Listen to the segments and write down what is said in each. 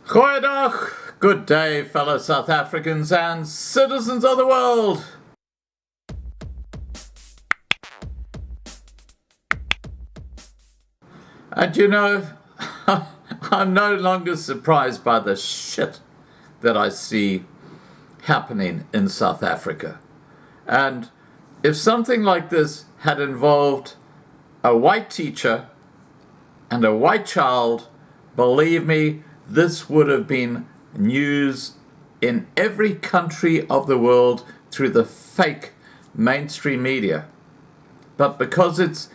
Goeiedag, good day, fellow South Africans and citizens of the world. And you know, I'm no longer surprised by the shit that I see happening in South Africa. And if something like this had involved a white teacher and a white child, believe me, this would have been news in every country of the world through the fake mainstream media. But because it's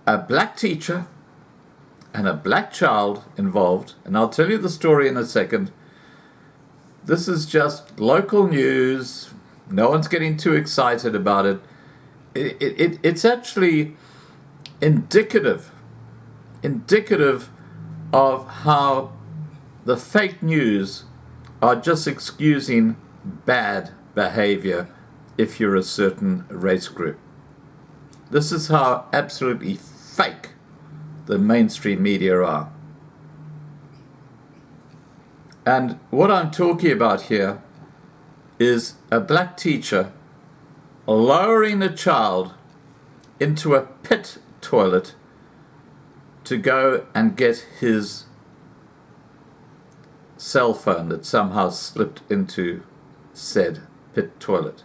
a black teacher and a black child involved, and I'll tell you the story in a second, this is just local news. No one's getting too excited about it. It's actually indicative of how the fake news are just excusing bad behavior if you're a certain race group. This is how absolutely fake the mainstream media are. And what I'm talking about here is a black teacher lowering a child into a pit toilet to go and get his cell phone that somehow slipped into said pit toilet.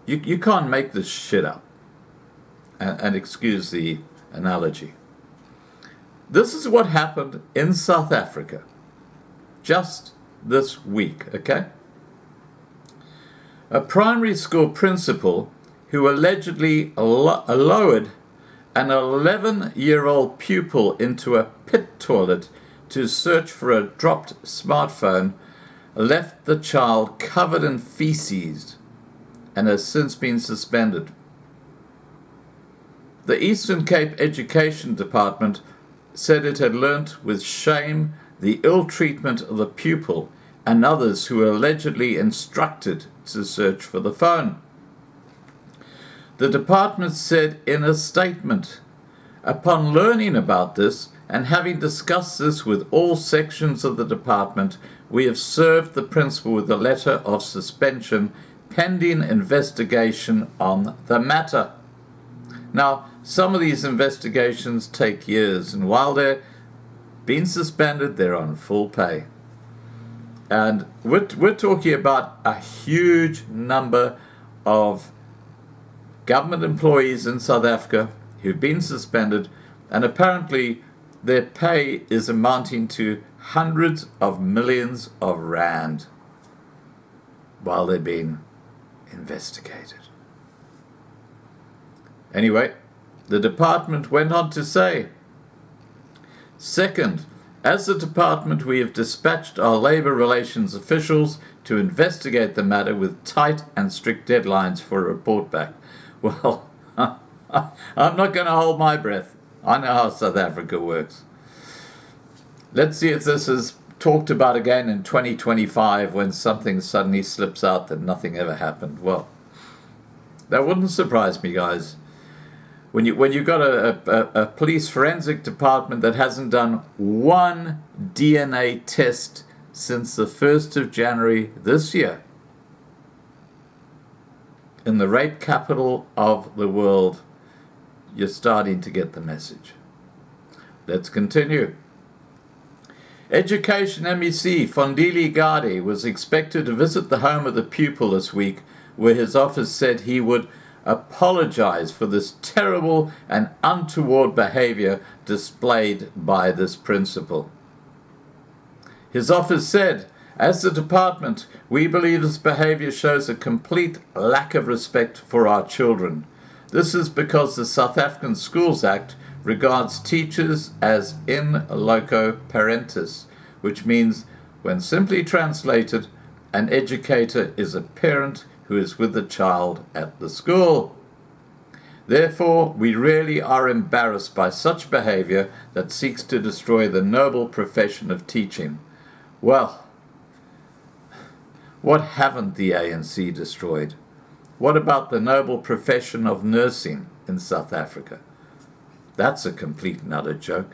You can't make this shit up. And excuse the analogy. This is what happened in South Africa just this week, okay? A primary school principal who allegedly lowered an 11-year-old pupil into a pit toilet to search for a dropped smartphone left the child covered in feces and has since been suspended. The Eastern Cape Education Department said it had learnt with shame the ill treatment of the pupil and others who were allegedly instructed to search for the phone. The department said in a statement, "Upon learning about this and having discussed this with all sections of the department, we have served the principal with a letter of suspension pending investigation on the matter." Now, some of these investigations take years, and while they're being suspended, they're on full pay. And we're talking about a huge number of government employees in South Africa who've been suspended, and apparently their pay is amounting to hundreds of millions of rand while they're being investigated. Anyway, the department went on to say, "Second, as the department, we have dispatched our labor relations officials to investigate the matter with tight and strict deadlines for a report back." Well, I'm not going to hold my breath. I know how South Africa works. Let's see if this is talked about again in 2025 when something suddenly slips out that nothing ever happened. Well, that wouldn't surprise me, guys. When you've got a police forensic department that hasn't done one DNA test since the 1st of January this year, in the rape capital of the world, you're starting to get the message. Let's continue. Education MEC Fondili Gadi was expected to visit the home of the pupil this week, where his office said he would apologize for this terrible and untoward behavior displayed by this principal. His office said, "As the department, we believe this behavior shows a complete lack of respect for our children. This is because the South African Schools Act regards teachers as in loco parentis, which means, when simply translated, an educator is a parent who is with the child at the school. Therefore, we really are embarrassed by such behavior that seeks to destroy the noble profession of teaching." Well, what haven't the ANC destroyed? What about the noble profession of nursing in South Africa? That's a complete and utter joke.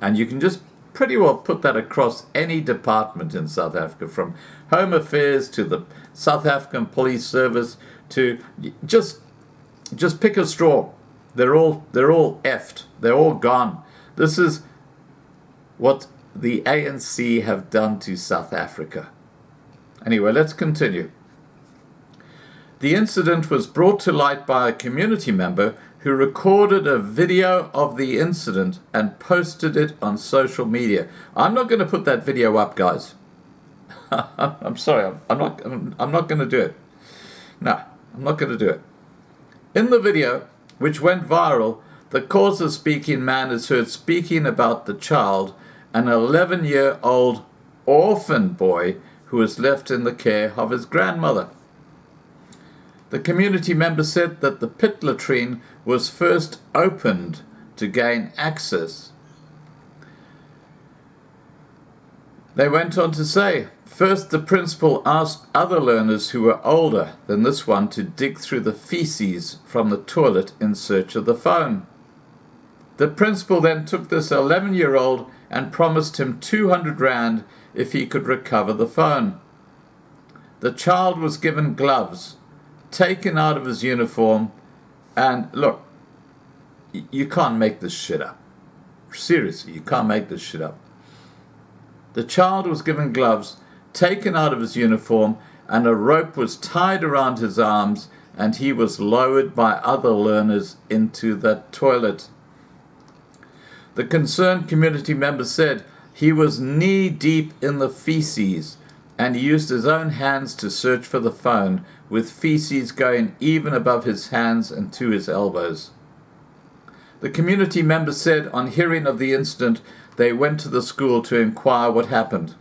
And you can just pretty well put that across any department in South Africa, from Home Affairs to the South African Police Service to just pick a straw. They're all effed. They're all gone. This is what the ANC have done to South Africa. Anyway, let's continue. The incident was brought to light by a community member who recorded a video of the incident and posted it on social media. I'm not going to put that video up, guys. I'm sorry. I'm not going to do it. No, I'm not going to do it. In the video, which went viral, the causa-speaking man is heard speaking about the child, an 11-year-old orphan boy who was left in the care of his grandmother. The community member said that the pit latrine was first opened to gain access. They went on to say, first the principal asked other learners who were older than this one to dig through the faeces from the toilet in search of the phone. The principal then took this 11-year-old and promised him 200 rand if he could recover the phone. The child was given gloves, taken out of his uniform, and look, you can't make this shit up. Seriously, you can't make this shit up. The child was given gloves, taken out of his uniform, and a rope was tied around his arms, and he was lowered by other learners into the toilet. The concerned community member said he was knee-deep in the faeces, and he used his own hands to search for the phone, with faeces going even above his hands and to his elbows. The community member said on hearing of the incident, they went to the school to inquire what happened.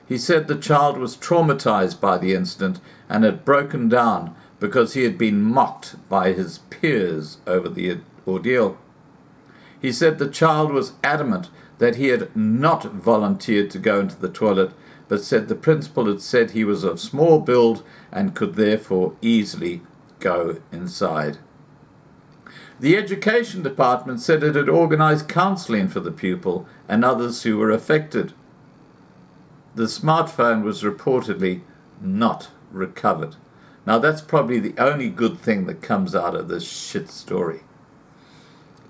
He said the child was traumatized by the incident and had broken down because he had been mocked by his peers over the ordeal. He said the child was adamant that he had not volunteered to go into the toilet, but said the principal had said he was of small build and could therefore easily go inside. The education department said it had organized counseling for the pupil and others who were affected. The smartphone was reportedly not recovered. Now that's probably the only good thing that comes out of this shit story.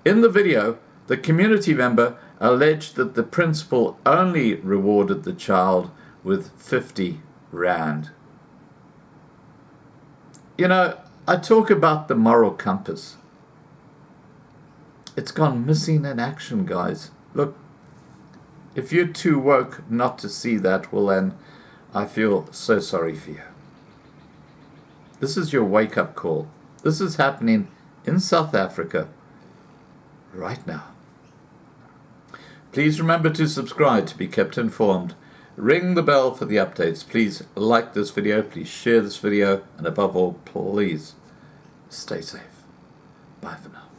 In the video, the community member alleged that the principal only rewarded the child with 50 rand. You know, I talk about the moral compass. It's gone missing in action, guys. Look, if you're too woke not to see that, well then, I feel so sorry for you. This is your wake-up call. This is happening in South Africa right now. Please remember to subscribe to be kept informed. Ring the bell for the updates. Please like this video. Please share this video. And above all, please stay safe. Bye for now.